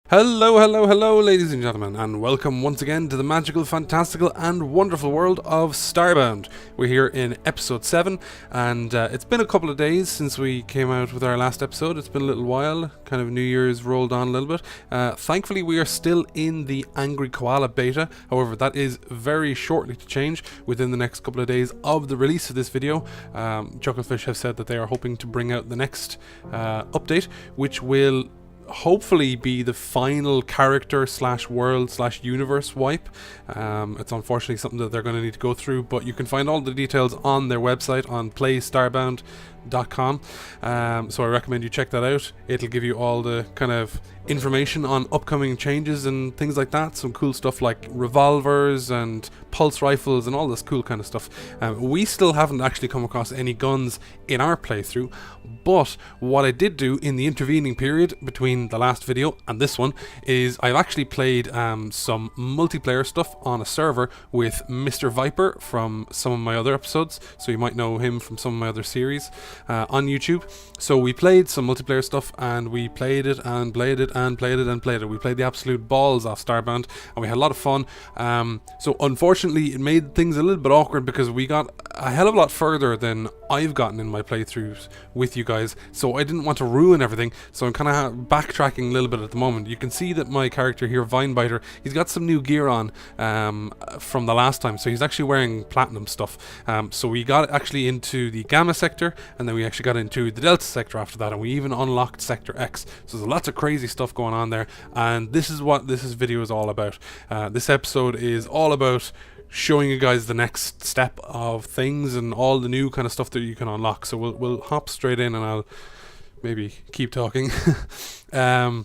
Hello, hello, hello, ladies and gentlemen, and welcome once again to the magical, fantastical, and wonderful world of Starbound. We're here in episode 7, and it's been a couple of days since we came out with our last episode. It's been a little while, kind of New Year's rolled on a little bit. Thankfully, we are still in the Angry Koala beta. However, that is very shortly to change within the next couple of days of the release of this video. Chucklefish have said that they are hoping to bring out the next update, which will hopefully be the final character slash world slash universe wipe. It's unfortunately something that they're going to need to go through, but you can find all the details on their website on playstarbound.com. So I recommend you check that out. It'll give you all the kind of information on upcoming changes and things like that. Some cool stuff like revolvers and pulse rifles and all this cool kind of stuff. We still haven't actually come across any guns in our playthrough, but what I did do in the intervening period between the last video and this one is I've actually played some multiplayer stuff on a server with Mr. Viper from some of my other episodes, so you might know him from some of my other series on YouTube. So we played some multiplayer stuff and we played it and played it and played it and played it. We played the absolute balls off Starbound and we had a lot of fun. So unfortunately it made things a little bit awkward because we got a hell of a lot further than I've gotten in my playthroughs with you guys, so I didn't want to ruin everything, so I'm kind of backtracking a little bit at the moment. You can see that my character here, Vinebiter, he's got some new gear on from the last time, so he's actually wearing platinum stuff. So we got actually into the Gamma sector, and then we actually got into the Delta sector after that, and we even unlocked Sector X. So there's lots of crazy stuff going on there, and this is what this video is all about. This episode is all about showing you guys the next step of things and all the new kind of stuff that you can unlock. So we'll hop straight in and I'll maybe keep talking. So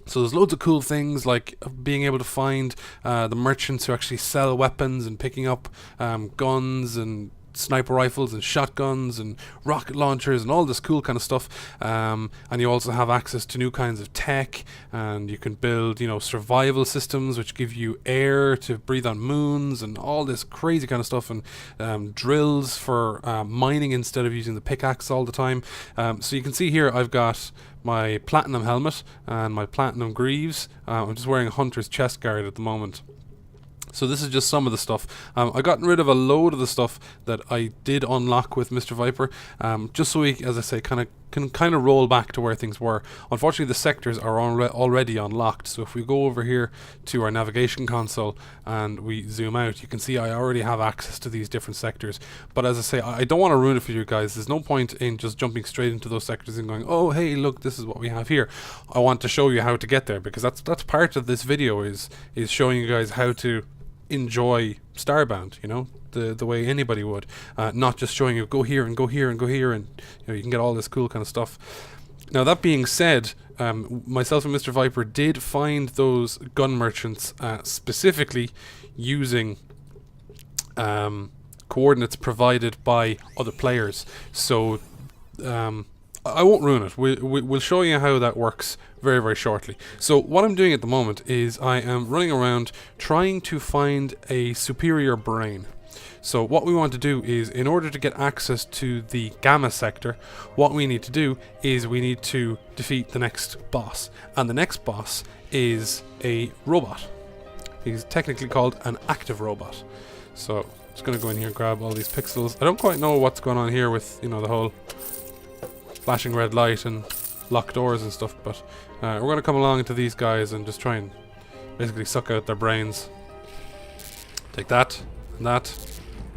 there's loads of cool things like being able to find the merchants who actually sell weapons and picking up guns and sniper rifles and shotguns and rocket launchers and all this cool kind of stuff, and you also have access to new kinds of tech, and you can build, you know, survival systems which give you air to breathe on moons and all this crazy kind of stuff, and drills for mining instead of using the pickaxe all the time. So you can see here I've got my platinum helmet and my platinum greaves. I'm just wearing a hunter's chest guard at the moment. So this is just some of the stuff. I gotten rid of a load of the stuff that I did unlock with Mr. Viper, just so we, as I say, can roll back to where things were. Unfortunately, the sectors are already unlocked. So if we go over here to our navigation console and we zoom out, you can see I already have access to these different sectors. But as I say, I don't want to ruin it for you guys. There's no point in just jumping straight into those sectors and going, oh hey, look, this is what we have here. I want to show you how to get there, because that's part of this video is showing you guys how to enjoy Starbound, you know, the way anybody would, not just showing you go here and go here and go here, and you know, you can get all this cool kind of stuff. Now that being said, myself and Mr. Viper did find those gun merchants specifically using coordinates provided by other players, so I won't ruin it. We'll show you how that works very, very shortly. So what I'm doing at the moment is I am running around trying to find a superior brain. So what we want to do is, in order to get access to the Gamma sector, what we need to do is we need to defeat the next boss. And the next boss is a robot. He's technically called an active robot. So I'm just going to go in here and grab all these pixels. I don't quite know what's going on here with, you know, the whole flashing red light and locked doors and stuff, but we're going to come along to these guys and just try and basically suck out their brains. Take that, and that,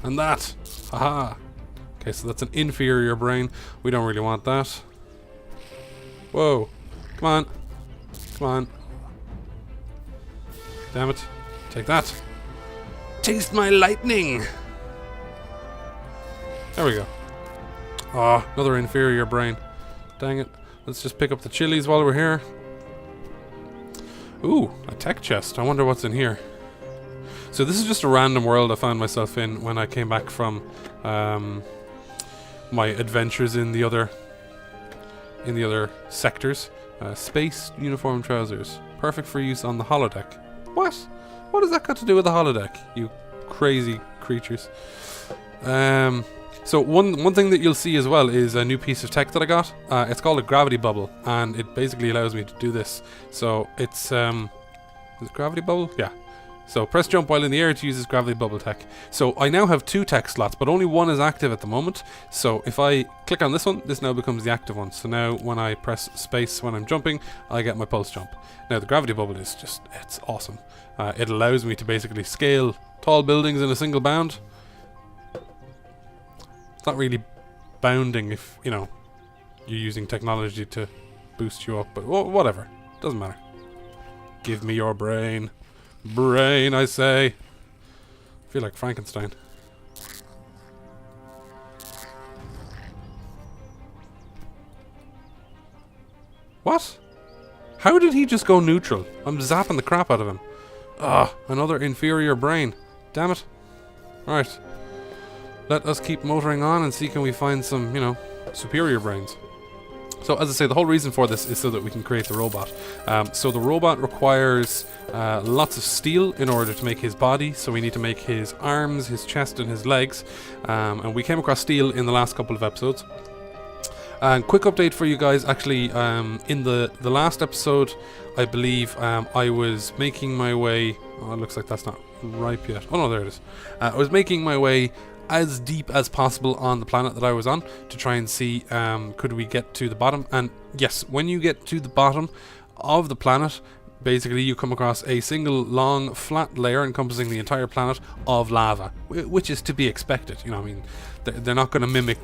and that. Aha! Okay, so that's an inferior brain. We don't really want that. Whoa! Come on! Come on! Damn it! Take that! Taste my lightning! There we go. Ah, another inferior brain. Dang it. Let's just pick up the chilies while we're here. Ooh, a tech chest. I wonder what's in here. So this is just a random world I found myself in when I came back from my adventures in the other sectors. Space uniform trousers. Perfect for use on the holodeck. What? What has that got to do with the holodeck, you crazy creatures? So one thing that you'll see as well is a new piece of tech that I got. It's called a gravity bubble, and it basically allows me to do this. So it's is it gravity bubble? Yeah. So press jump while in the air to use this gravity bubble tech. So I now have 2 tech slots, but only one is active at the moment. So if I click on this one, this now becomes the active one. So now when I press space when I'm jumping, I get my pulse jump. Now the gravity bubble is just, it's awesome. It allows me to basically scale tall buildings in a single bound. It's not really bounding if, you know, you're using technology to boost you up, but whatever. Doesn't matter. Give me your brain. Brain, I say. I feel like Frankenstein. What? How did he just go neutral? I'm zapping the crap out of him. Ah, another inferior brain. Damn it. Alright. Let us keep motoring on and see can we find some, you know, superior brains. So as I say, the whole reason for this is so that we can create the robot. So the robot requires lots of steel in order to make his body. So we need to make his arms, his chest and his legs. And we came across steel in the last couple of episodes. And quick update for you guys, actually, in the last episode, I believe I was making my way... Oh, it looks like that's not ripe yet. Oh no, there it is. I was making my way as deep as possible on the planet that I was on to try and see could we get to the bottom. And yes, when you get to the bottom of the planet, basically you come across a single long flat layer encompassing the entire planet of lava, which is to be expected. You know, I mean, they're not going to mimic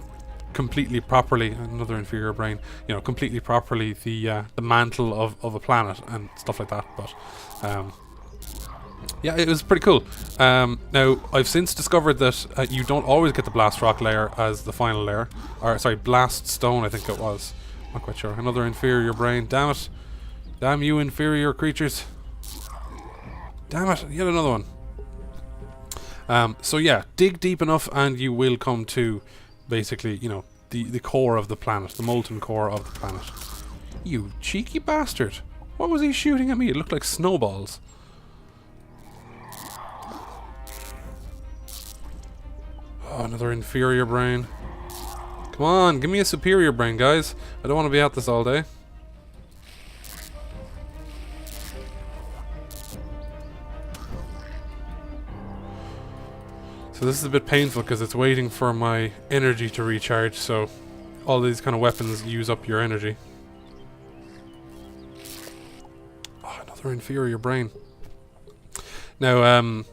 completely properly, another inferior brain, you know, completely properly the mantle of a planet and stuff like that, but yeah, it was pretty cool. Now, I've since discovered that you don't always get the blast rock layer as the final layer. Or, sorry, blast stone, I think it was. Not quite sure. Another inferior brain. Damn it. Damn you, inferior creatures. Damn it. Yet another one. So, yeah, dig deep enough and you will come to, basically, you know, the core of the planet. The molten core of the planet. You cheeky bastard. What was he shooting at me? It looked like snowballs. Oh, another inferior brain. Come on, give me a superior brain, guys. I don't want to be at this all day. So this is a bit painful because it's waiting for my energy to recharge, so all these kind of weapons use up your energy. Oh, another inferior brain. Now,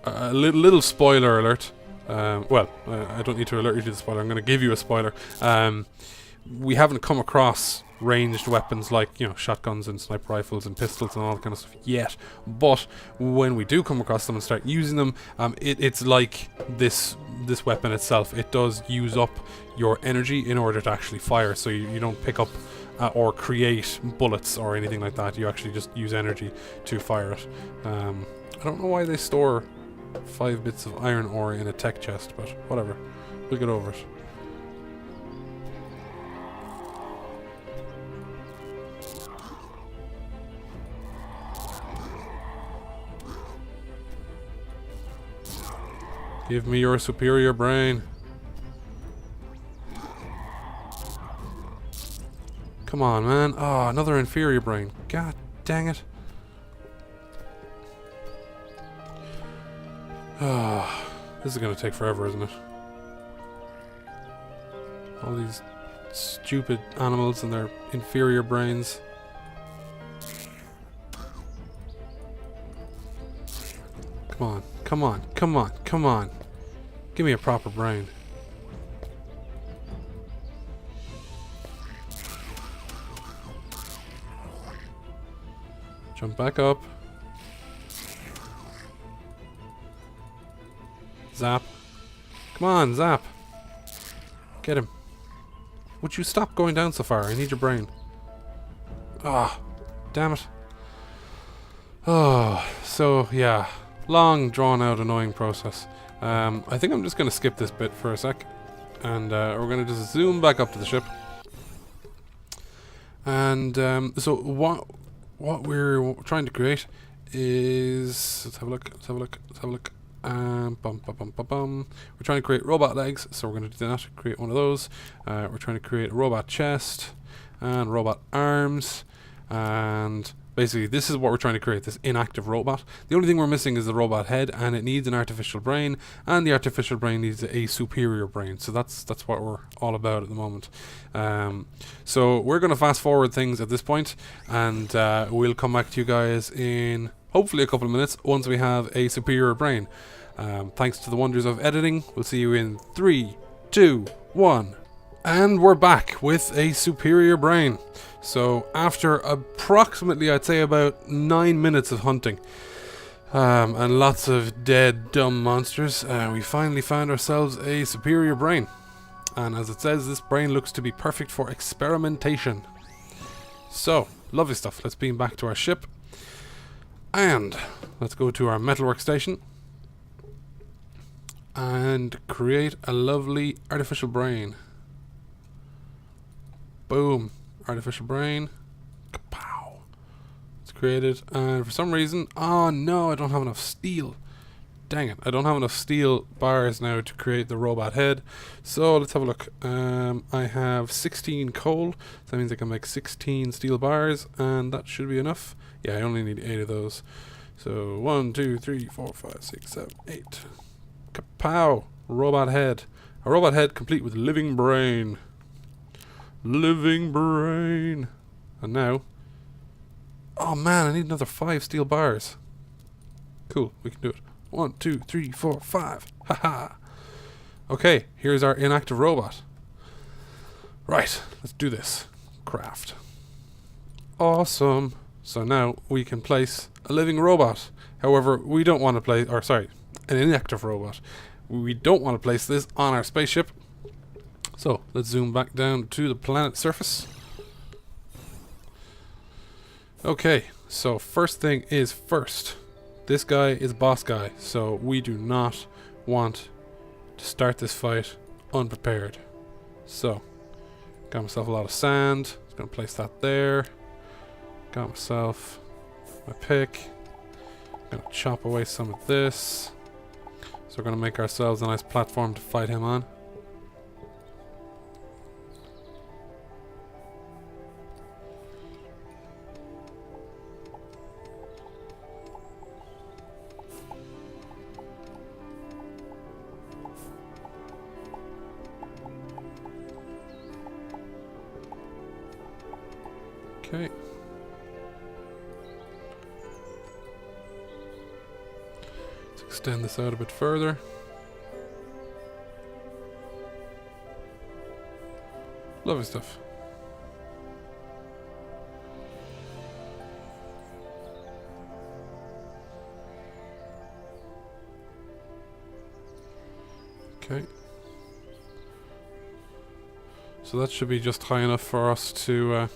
a little spoiler alert. Well, I don't need to alert you to the spoiler. I'm going to give you a spoiler. We haven't come across ranged weapons like, you know, shotguns and sniper rifles and pistols and all that kind of stuff yet. But when we do come across them and start using them, it's like this weapon itself. It does use up your energy in order to actually fire. So you don't pick up or create bullets or anything like that. You actually just use energy to fire it. I don't know why they store 5 bits of iron ore in a tech chest, but whatever. We'll get over it. Give me your superior brain. Come on, man. Oh, another inferior brain. God dang it. Oh, this is going to take forever, isn't it? All these stupid animals and their inferior brains. Come on, come on, come on, come on. Give me a proper brain. Jump back up. Zap. Come on, Zap. Get him. Would you stop going down so far? I need your brain. Ah, damn it. Oh, so yeah. Long, drawn out, annoying process. I think I'm just going to skip this bit for a sec. And we're going to just zoom back up to the ship. And so what we're trying to create is... Let's have a look, let's have a look, let's have a look. Bum, bum, bum, bum, bum. We're trying to create robot legs, so we're going to do that. Create one of those. We're trying to create a robot chest and robot arms, and basically this is what we're trying to create, this inactive robot. The only thing we're missing is the robot head, and it needs an artificial brain, and the artificial brain needs a superior brain. So that's what we're all about at the moment. So we're going to fast forward things at this point, and we'll come back to you guys in hopefully a couple of minutes once we have a superior brain. Thanks to the wonders of editing. We'll see you in 3, 2, 1. And we're back with a superior brain. So after approximately, I'd say about 9 minutes of hunting and lots of dead, dumb monsters, we finally found ourselves a superior brain. And as it says, this brain looks to be perfect for experimentation. So, lovely stuff. Let's beam back to our ship. And let's go to our metalwork station and create a lovely artificial brain. Boom. Artificial brain. Kapow. It's created. And for some reason... Oh no, I don't have enough steel. Dang it. I don't have enough steel bars now to create the robot head. So let's have a look. I have 16 coal. So that means I can make 16 steel bars. And that should be enough. Yeah, I only need 8 of those. So 1, 2, 3, 4, 5, 6, 7, 8. Kapow. Robot head. A robot head complete with living brain. Living brain. And now... Oh man, I need another 5 steel bars. Cool, we can do it. 1, 2, 3, 4, 5. Haha. Okay, here's our inactive robot. Right, let's do this. Craft. Awesome. So now we can place a living robot. However, we don't want to place... Or sorry, an inactive robot. We don't want to place this on our spaceship. So, let's zoom back down to the planet's surface. Okay, so first thing is first. This guy is boss guy, so we do not want to start this fight unprepared. So, got myself a lot of sand. Just gonna place that there. Got myself my pick. Gonna chop away some of this. So we're gonna make ourselves a nice platform to fight him on. Okay. Let's extend this out a bit further. Lovely stuff. Okay. So that should be just high enough for us to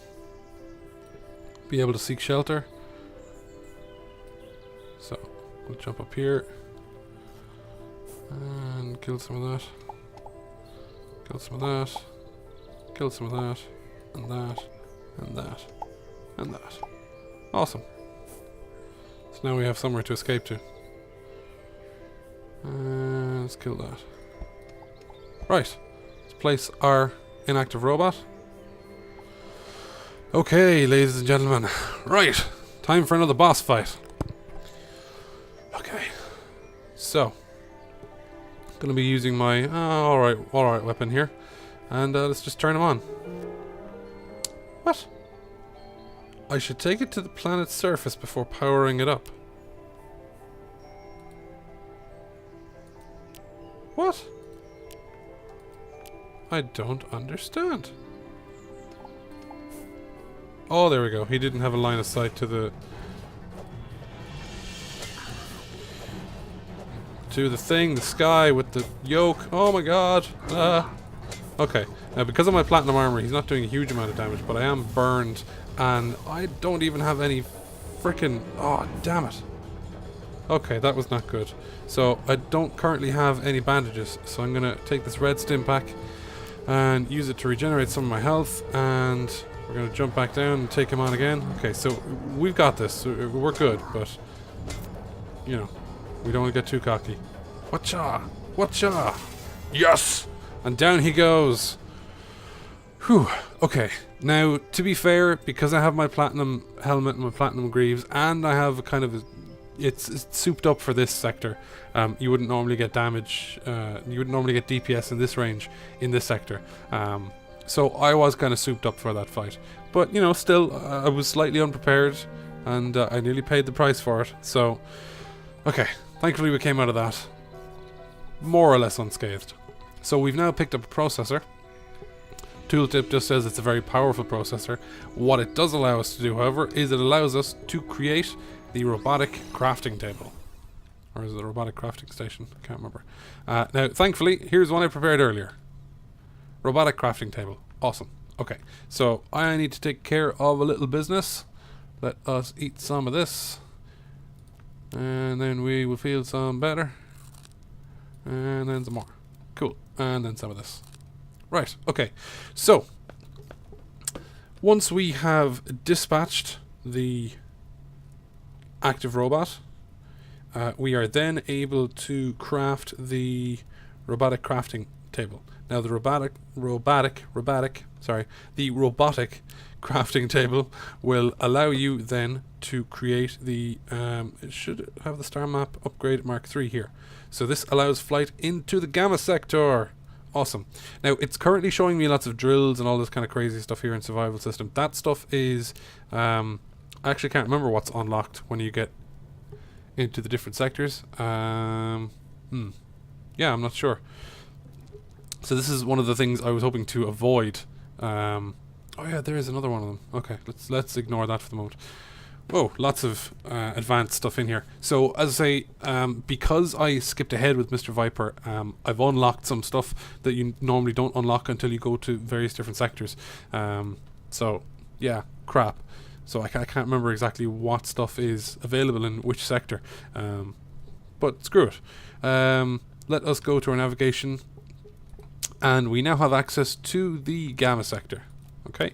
be able to seek shelter. So we'll jump up here and kill some of that, kill some of that, kill some of that, and that, and that, and that. Awesome. So now we have somewhere to escape to. Let's kill that. Right, let's place our inactive robot. Okay, ladies and gentlemen. Right, time for another boss fight. Okay, so gonna be using my alright weapon here, and let's just turn him on. What? I should take it to the planet's surface before powering it up. What? I don't understand. Oh, there we go. He didn't have a line of sight to the thing, the sky with the yoke. Oh my god. Okay. Now, because of my platinum armor, he's not doing a huge amount of damage, but I am burned, and I don't even have any frickin'... Oh, damn it. Okay, that was not good. So, I don't currently have any bandages, so I'm gonna take this red stim pack and use it to regenerate some of my health, and we're going to jump back down and take him on again. Okay, so we've got this. We're good, but, you know, we don't want to get too cocky. Whatcha? Whatcha? Yes! And down he goes. Whew. Okay. Now, to be fair, because I have my platinum helmet and my platinum greaves, and I have a kind of it's souped up for this sector. You wouldn't normally get damage. You wouldn't normally get DPS in this range in this sector. So I was kind of souped up for that fight. But you know, still, I was slightly unprepared, and I nearly paid the price for it. So, okay. Thankfully, we came out of that more or less unscathed. So we've now picked up a processor. Tooltip just says it's a very powerful processor. What it does allow us to do, however, is it allows us to create the robotic crafting table. Or is it a robotic crafting station? I can't remember. Now, thankfully, here's one I prepared earlier. Robotic crafting table. Awesome. Okay, so I need to take care of a little business. Let us eat some of this. And then we will feel some better. And then some more. Cool. And then some of this. Right, okay. So, once we have dispatched the active robot, we are then able to craft the robotic crafting table. Now the robotic crafting table will allow you then to create the it should have the star map upgrade Mark 3 here. So this allows flight into the Gamma sector. Awesome. Now it's currently showing me lots of drills and all this kind of crazy stuff here in survival system. That stuff is I actually can't remember what's unlocked when you get into the different sectors. Yeah, I'm not sure. So this is one of the things I was hoping to avoid. Oh yeah, there is another one of them. Okay, let's ignore that for the moment. Whoa, lots of advanced stuff in here. So, as I say, because I skipped ahead with Mr. Viper, I've unlocked some stuff that you normally don't unlock until you go to various different sectors. So, yeah, crap. So I can't remember exactly what stuff is available in which sector. But screw it. Let us go to our navigation. And we now have access to the Gamma sector. Okay,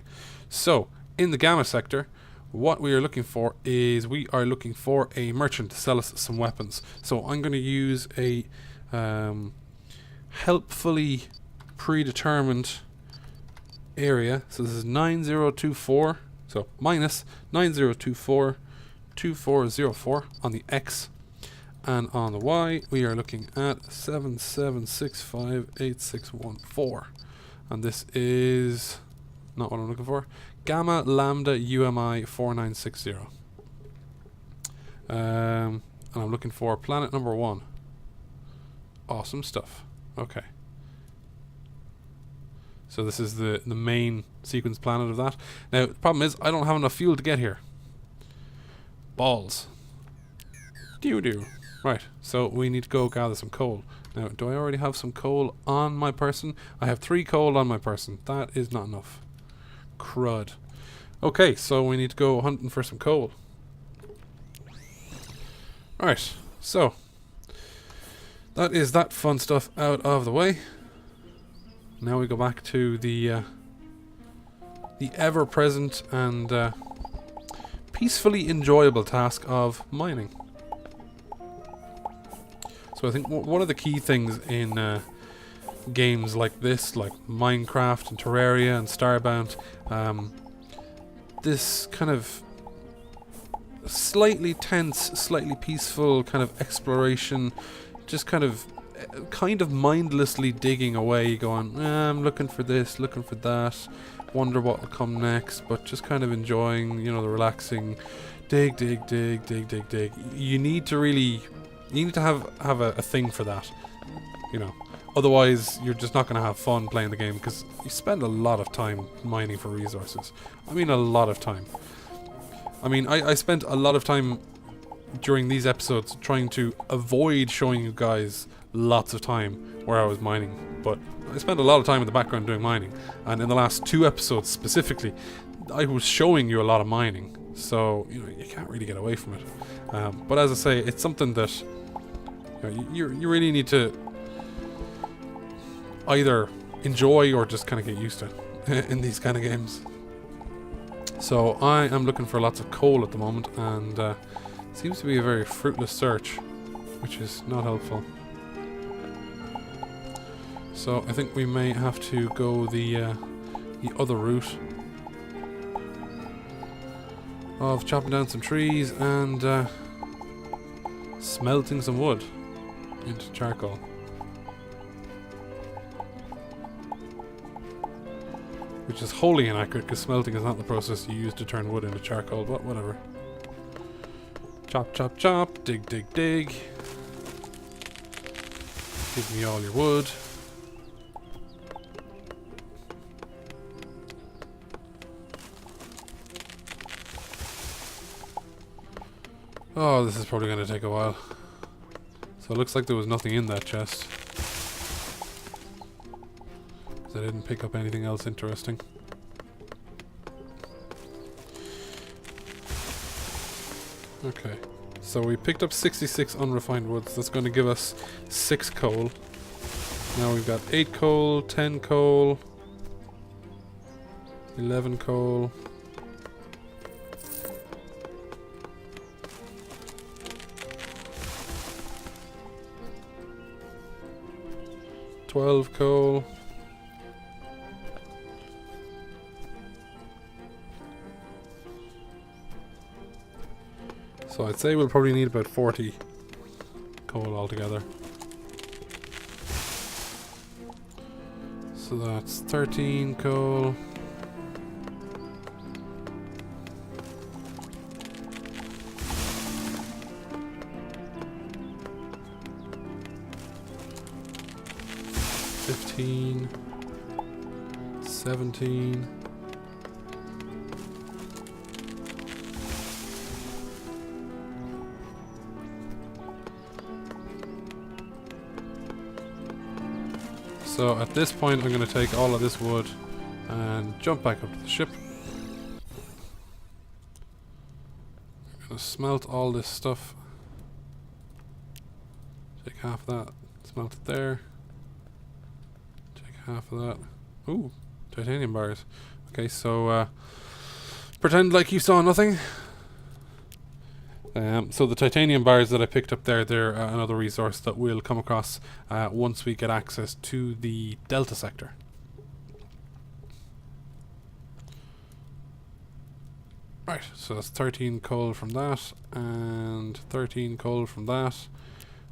so in the Gamma sector, what we are looking for is we are looking for a merchant to sell us some weapons. So I'm going to use a helpfully predetermined area. So this is 9024. So minus 9024 2404 on the X. And on the Y, we are looking at 77658614. And this is not what I'm looking for. Gamma Lambda UMI 4960. And I'm looking for planet number 1. Awesome stuff. Okay. So this is the main sequence planet of that. Now, the problem is, I don't have enough fuel to get here. Balls. Doo-doo. Right, so we need to go gather some coal. Now, do I already have some coal on my person? I have 3 coal on my person. That is not enough. Crud. Okay, so we need to go hunting for some coal. Right, so that is that fun stuff out of the way. Now we go back to the ever-present and peacefully enjoyable task of mining. So I think one of the key things in games like this, like Minecraft and Terraria and Starbound, this kind of slightly tense, slightly peaceful kind of exploration, just kind of mindlessly digging away, going, I'm looking for this, looking for that, wonder what will come next, but just kind of enjoying, you know, the relaxing dig, dig, dig, dig, dig, dig. You need to have a thing for that, you know. Otherwise, you're just not going to have fun playing the game, because you spend a lot of time mining for resources. I mean, a lot of time. I mean, I spent a lot of time during these episodes trying to avoid showing you guys lots of time where I was mining, but I spent a lot of time in the background doing mining, and in the last 2 episodes specifically, I was showing you a lot of mining, so you know, you can't really get away from it. But as I say, it's something that you really need to either enjoy or just kind of get used to in these kind of games. So I am looking for lots of coal at the moment, and it seems to be a very fruitless search, which is not helpful. So I think we may have to go the other route of chopping down some trees and smelting some wood into charcoal. Which is wholly inaccurate, because smelting is not the process you use to turn wood into charcoal, but whatever. Chop, chop, chop, dig, dig, dig. Give me all your wood. Oh, this is probably going to take a while. So it looks like there was nothing in that chest. I didn't pick up anything else interesting. Okay, so we picked up 66 unrefined woods. That's going to give us 6 coal. Now we've got 8 coal, 10 coal, 11 coal. $12 coal. So I'd say we'll probably need about 40 coal altogether. So that's 13 coal. $15, $17. So at this point I'm going to take all of this wood and jump back up to the ship. I'm going to smelt all this stuff. Take half of that, smelt it there. Take half of that. Ooh, titanium bars. Okay, so pretend like you saw nothing. So the titanium bars that I picked up there, they're another resource that we'll come across once we get access to the Delta sector. Right, so that's 13 coal from that, and 13 coal from that.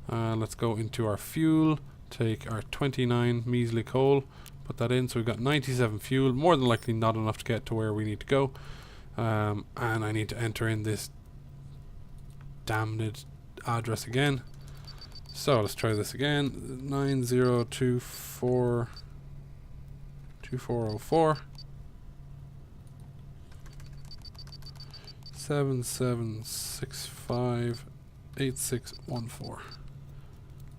Let's go into our fuel, take our 29 measly coal, put that in, so we've got 97 fuel, more than likely not enough to get to where we need to go. And I need to enter in this damned address again. So let's try this again. 9024 2404 7765 8614.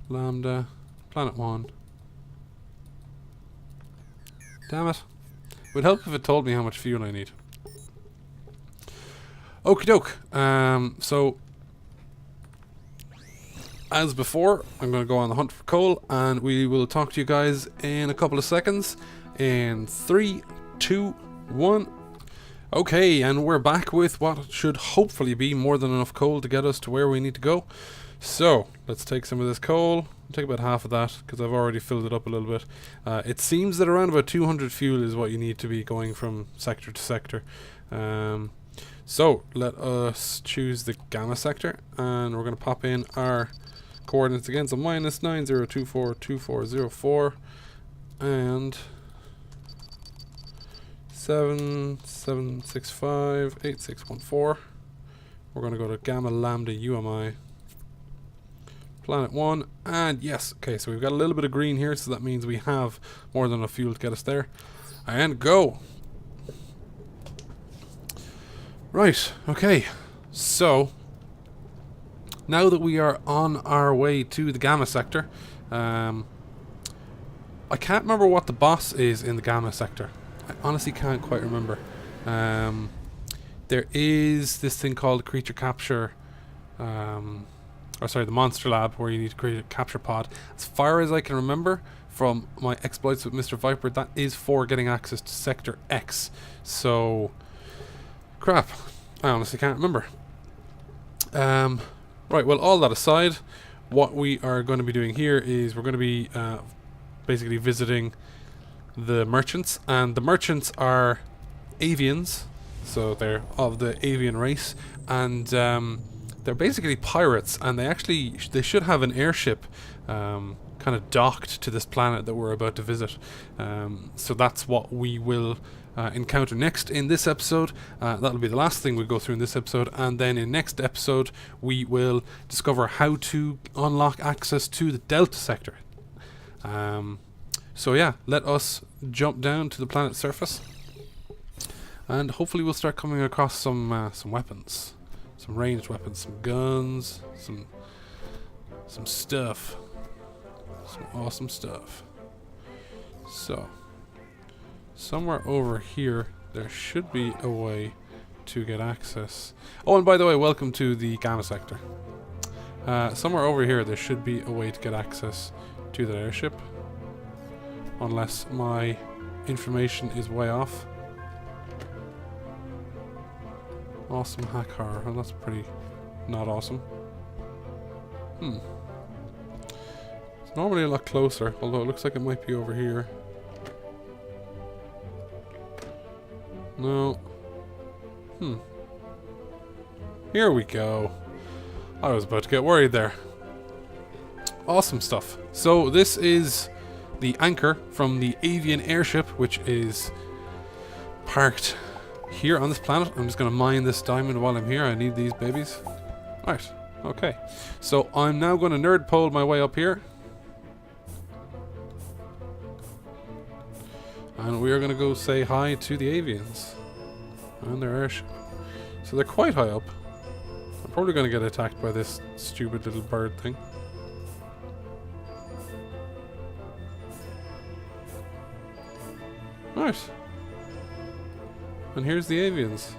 Lambda, Planet 1. Damn it. It would help if it told me how much fuel I need. Okie doke. So as before, I'm going to go on the hunt for coal, and we will talk to you guys in a couple of seconds. In 3, 2, 1. Okay, and we're back with what should hopefully be more than enough coal to get us to where we need to go. So, let's take some of this coal. I'll take about half of that, because I've already filled it up a little bit. It seems that around about 200 fuel is what you need to be going from sector to sector. So, let us choose the Gamma sector, and we're going to pop in our coordinates again. So minus 9024 2404 and 7765 8614. We're going to go to Gamma Lambda UMI Planet 1, and yes, okay, so we've got a little bit of green here, so that means we have more than enough fuel to get us there. And go! Right, okay, so now that we are on our way to the Gamma sector, I can't remember what the boss is in the Gamma sector. I honestly can't quite remember. There is this thing called Creature Capture, the Monster Lab, where you need to create a capture pod. As far as I can remember from my exploits with Mr. Viper, that is for getting access to Sector X. So, crap, I honestly can't remember. Right, well, all that aside, what we are going to be doing here is we're going to be basically visiting the merchants, and the merchants are avians, so they're of the avian race, and they're basically pirates, and they should have an airship kind of docked to this planet that we're about to visit. So that's what we will encounter next in this episode. That'll be the last thing we go through in this episode, and then in next episode we will discover how to unlock access to the Delta sector. So yeah, let us jump down to the planet's surface, and hopefully we'll start coming across some weapons, some ranged weapons, some guns, some stuff, some awesome stuff. So somewhere over here there should be a way to get access. Oh, and by the way, welcome to the Gamma sector. Somewhere over here there should be a way to get access to that airship, unless my information is way off. Awesome hack horror. Well, that's pretty not awesome. It's normally a lot closer, although it looks like it might be over here. No. Here we go. I was about to get worried there. Awesome stuff. So this is the anchor from the avian airship, which is parked here on this planet. I'm just going to mine this diamond while I'm here. I need these babies. Right. Okay. So I'm now going to nerd pole my way up here. And we are going to go say hi to the avians and their airship. So they're quite high up. I'm probably going to get attacked by this stupid little bird thing. Right. And here's the avians.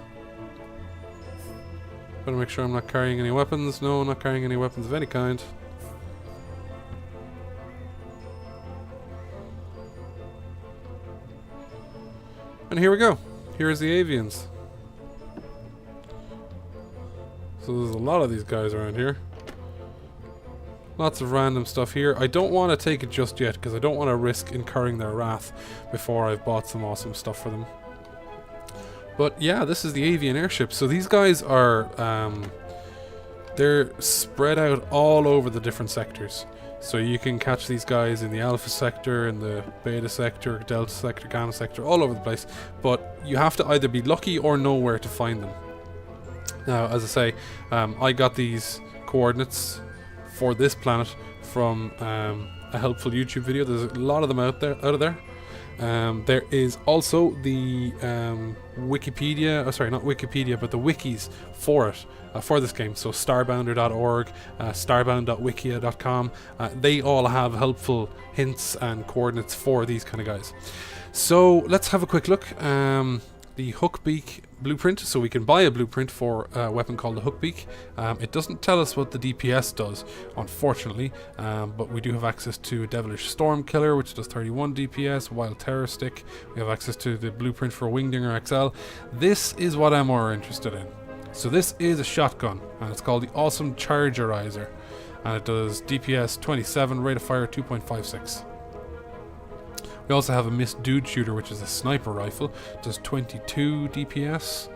Better make sure I'm not carrying any weapons. No, I'm not carrying any weapons of any kind. And here we go. Here's the avians. So there's a lot of these guys around here. Lots of random stuff here. I don't want to take it just yet because I don't want to risk incurring their wrath before I've bought some awesome stuff for them. But yeah, this is the avian airship. So these guys are, they're spread out all over the different sectors. So you can catch these guys in the Alpha sector, in the Beta sector, Delta sector, Gamma sector, all over the place. But you have to either be lucky or know where to find them. Now, as I say, I got these coordinates for this planet from a helpful YouTube video. There's a lot of them out of there. There is also the Wikipedia, sorry, not Wikipedia, but the wikis for it, for this game. So starbounder.org, starbound.wikia.com, they all have helpful hints and coordinates for these kind of guys. So let's have a quick look. The Hookbeak blueprint, so we can buy a blueprint for a weapon called the Hookbeak. It doesn't tell us what the DPS does, unfortunately, but we do have access to a Devilish Storm Killer, which does 31 DPS, Wild Terror Stick. We have access to the blueprint for Wingdinger XL. This is what I'm more interested in. So this is a shotgun, and it's called the Awesome Chargerizer, and it does DPS 27, rate of fire 2.56. We also have a Miss Dude Shooter, which is a sniper rifle. It does 22 DPS.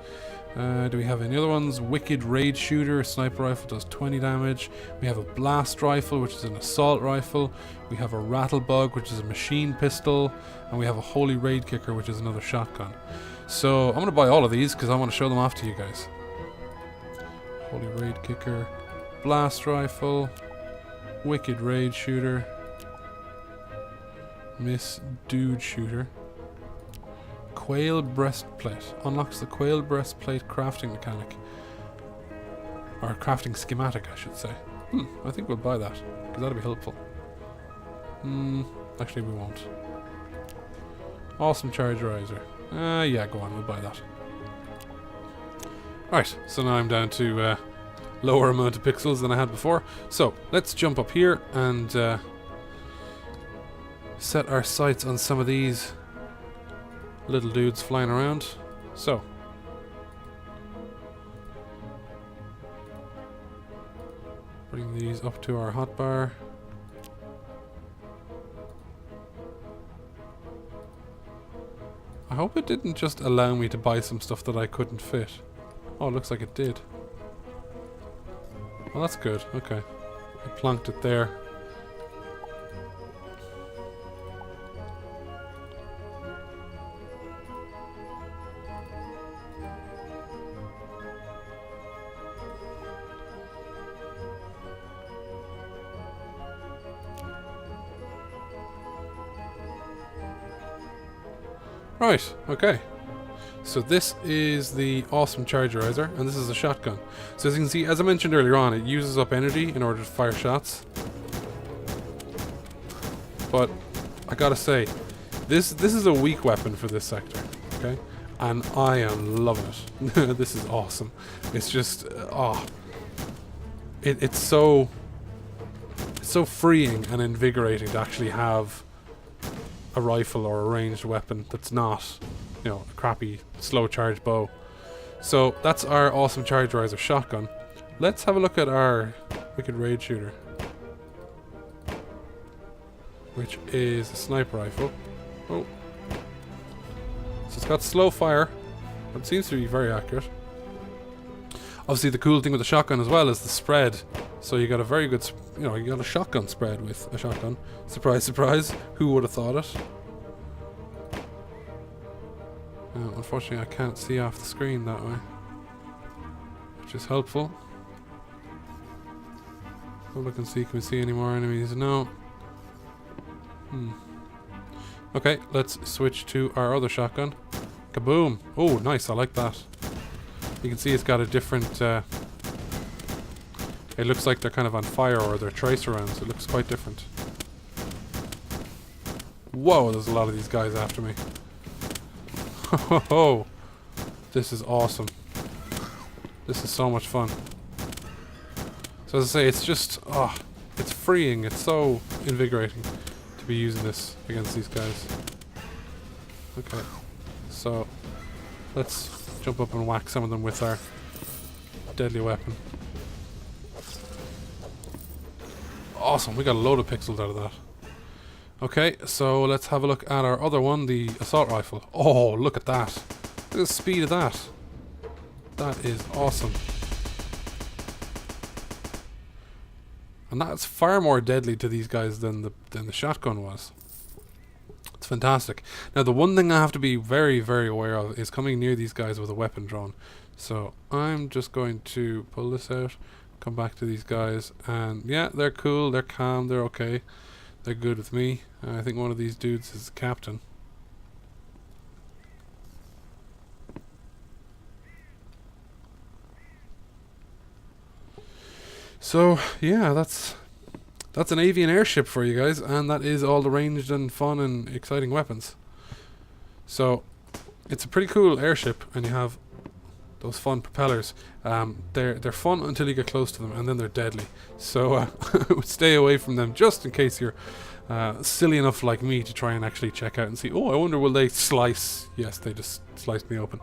Do we have any other ones? Wicked Raid Shooter, a sniper rifle, does 20 damage. We have a Blast Rifle, which is an assault rifle. We have a Rattlebug, which is a machine pistol. And we have a Holy Raid Kicker, which is another shotgun. So I'm going to buy all of these because I want to show them off to you guys. Holy Raid Kicker, Blast Rifle, Wicked Raid Shooter, Miss Dude Shooter. Quail Breastplate. Unlocks the Quail Breastplate crafting mechanic. Or crafting schematic, I should say. I think we'll buy that, because that'll be helpful. Actually we won't. Awesome Chargerizer. Yeah, go on, we'll buy that. Right, so now I'm down to lower amount of pixels than I had before. So, let's jump up here and set our sights on some of these little dudes flying around. So, bring these up to our hotbar. hope it didn't just allow me to buy some stuff that I couldn't fit. Oh, it looks like it did. Well, that's good. Okay. I plonked it there. Right, okay. So this is the awesome chargerizer, and this is a shotgun. So as you can see, as I mentioned earlier on, it uses up energy in order to fire shots. But I gotta say, this is a weak weapon for this sector, okay? And I am loving it. This is awesome. It's just, it's so freeing and invigorating to actually have a rifle or a ranged weapon that's not, you know, a crappy slow charge bow. So that's our awesome chargerizer shotgun. Let's have a look at our wicked raid shooter, which is a sniper rifle. Oh, so it's got slow fire, but it seems to be very accurate. Obviously, the cool thing with the shotgun as well is the spread. So you got a very good, you know, you got a shotgun spread with a shotgun. Surprise, surprise. Who would have thought it? Unfortunately, I can't see off the screen that way, which is helpful. I'll look and see, can we see any more enemies? No. Okay, let's switch to our other shotgun. Kaboom! Oh, nice, I like that. You can see it's got a different, it looks like they're kind of on fire, or they're tracer rounds. It looks quite different. Whoa, there's a lot of these guys after me. Oh, this is awesome. This is so much fun. So as I say, it's just, it's freeing. It's so invigorating to be using this against these guys. Okay, so let's jump up and whack some of them with our deadly weapon. Awesome, we got a load of pixels out of that. Okay, so let's have a look at our other one, the assault rifle. Oh, look at that. Look at the speed of that. That is awesome. And that's far more deadly to these guys than the shotgun was. It's fantastic. Now, the one thing I have to be very, very aware of is coming near these guys with a weapon drawn. So I'm just going to pull this out, come back to these guys, and yeah, they're cool, they're calm, they're okay. They're good with me. I think one of these dudes is the captain. So yeah, that's an avian airship for you guys, and that is all the ranged and fun and exciting weapons. So it's a pretty cool airship, and you have those fun propellers. They're fun until you get close to them, and then they're deadly. So stay away from them, just in case you're silly enough like me to try and actually check out and see, oh, I wonder will they slice. Yes, they just sliced me open.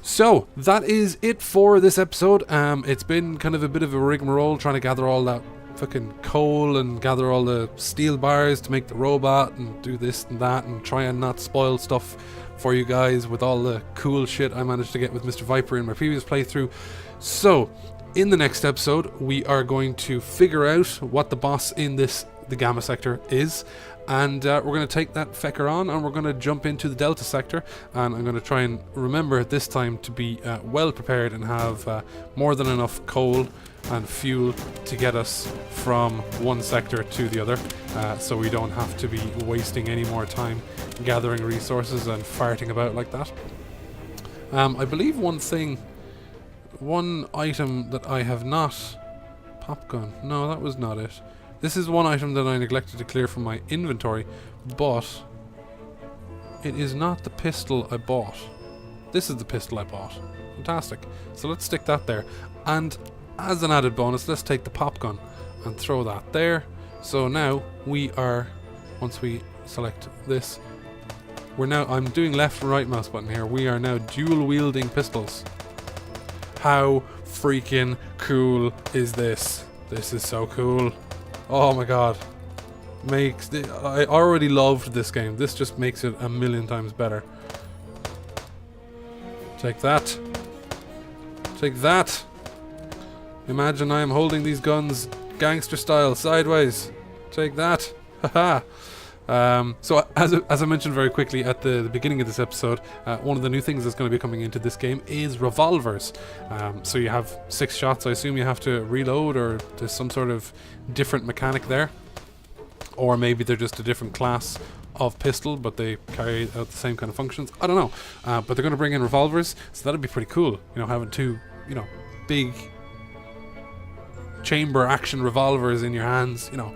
So that is it for this episode. It's been kind of a bit of a rigmarole trying to gather all that fucking coal and gather all the steel bars to make the robot and do this and that and try and not spoil stuff for you guys with all the cool shit I managed to get with Mr. Viper in my previous playthrough. So in the next episode we are going to figure out what the boss in the Gamma sector is, and we're going to take that fecker on and we're going to jump into the Delta sector, and I'm going to try and remember this time to be well prepared and have more than enough coal and fuel to get us from one sector to the other, so we don't have to be wasting any more time gathering resources and farting about like that. I believe one item that I have not... Pop gun. No, that was not it. This is one item that I neglected to clear from my inventory, but it is not the pistol I bought. This is the pistol I bought. Fantastic. So let's stick that there. And as an added bonus, let's take the pop gun and throw that there. So now we are, once we select this, I'm doing left and right mouse button here. We are now dual wielding pistols. How freaking cool is this? This is so cool. Oh my god. I already loved this game. This just makes it a million times better. Take that. Take that. Imagine I am holding these guns gangster style sideways. Take that. Haha. So as I mentioned very quickly at the beginning of this episode, one of the new things that's going to be coming into this game is revolvers. So you have 6 shots. I assume you have to reload, or there's some sort of different mechanic there, or maybe they're just a different class of pistol, but they carry out the same kind of functions. I don't know, but they're going to bring in revolvers, so that'd be pretty cool. You know, having 2, you know, big chamber action revolvers in your hands. You know,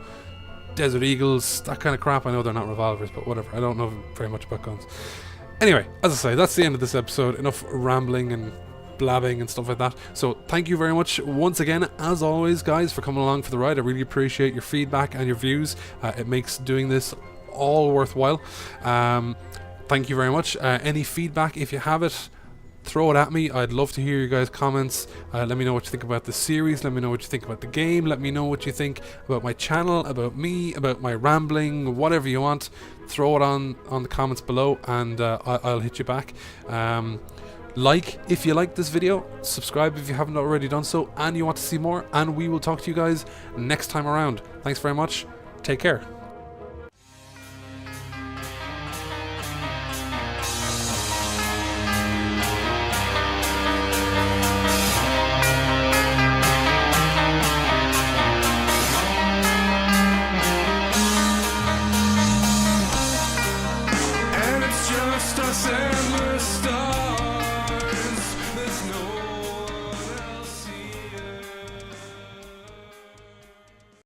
Desert Eagles, that kind of crap. I know they're not revolvers, but whatever. I don't know very much about guns. Anyway, as I say, that's the end of this episode. Enough rambling and blabbing and stuff like that. So thank you very much once again, as always, guys, for coming along for the ride. I really appreciate your feedback and your views. It makes doing this all worthwhile. Thank you very much. Any feedback, if you have it, throw it at me. I'd love to hear your guys' comments. Let me know what you think about the series. Let me know what you think about the game. Let me know what you think about my channel, about me, about my rambling, whatever you want. Throw it on the comments below, and I'll hit you back. Like if you like this video, subscribe if you haven't already done so and you want to see more, and we will talk to you guys next time around. Thanks very much. Take care.